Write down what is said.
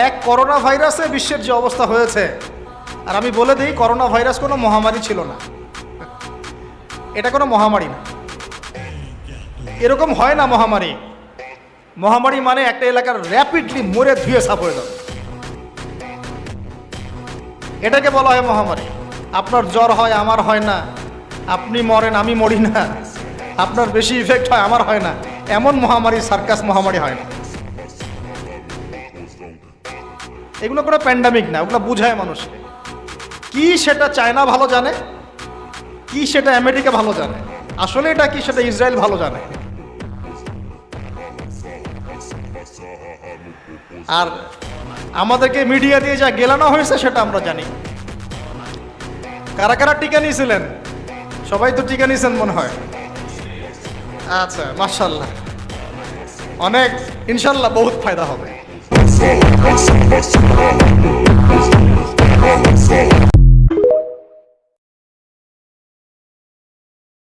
এক করোনা ভাইরাসে বিশ্বের যে অবস্থা হয়েছে, আর আমি বলে দিই করোনা ভাইরাস কোনো মহামারী ছিল না, এটা কোনো মহামারী না, এরকম হয় না মহামারী। মহামারী মানে একটা এলাকার র্যাপিডলি মরে ধুয়ে সাফ হয়ে যাবে, এটাকে বলা হয় মহামারী। আপনার জ্বর হয় আমার হয় না, আপনি মরেন আমি মরি না, আপনার বেশি ইফেক্ট হয় আমার হয় না, এমন মহামারী সার্কাস মহামারী হয় না। এগুলো কোনো প্যান্ডামিক না, ওগুলো বুঝায় মানুষকে। কি সেটা চায়না ভালো জানে, কি সেটা আমেরিকা ভালো জানে, আসলে এটা কি সেটা ইসরায়েল ভালো জানে। আর আমাদেরকে মিডিয়া দিয়ে যা গেলানো হয়েছে সেটা আমরা জানি। কারা কারা টিকা নিয়েছিলেন? সবাই তো টিকা নিয়েছেন মনে হয়। আচ্ছা, মাশাআল্লাহ, অনেক, ইনশাল্লাহ বহুত ফায়দা হবে।